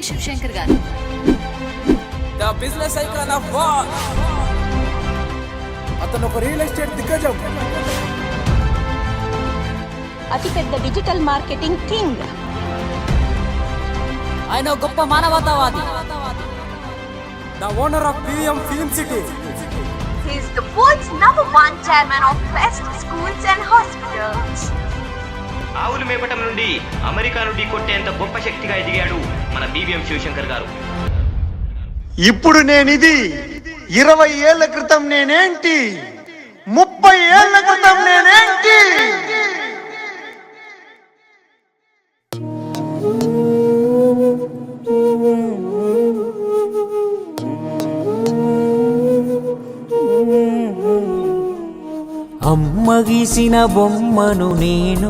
శివశంకర్ గారు. The business icon of war. అతను ఒక రియల్ ఎస్టేట్ దిగ్గజం, అతిపెద్ద డిజిటల్ మార్కెటింగ్ కింగ్. ఆయన గొప్ప మానవతావాది. The owner of PVM film city. He is the world's #1 chairman of best schools and hospitals. ఆవులు మేపటం నుండి అమెరికా నుండి కొట్టేంత గొప్ప శక్తిగా ఎదిగాడు మన బిబిఎం శివశంకర్ గారు. ఇప్పుడు నేనిది 20 ఏళ్ల క్రితం నేనేంటి, 30 ఏళ్ల క్రితం నేనేంటి. అమ్మ గీసిన బొమ్మను నేను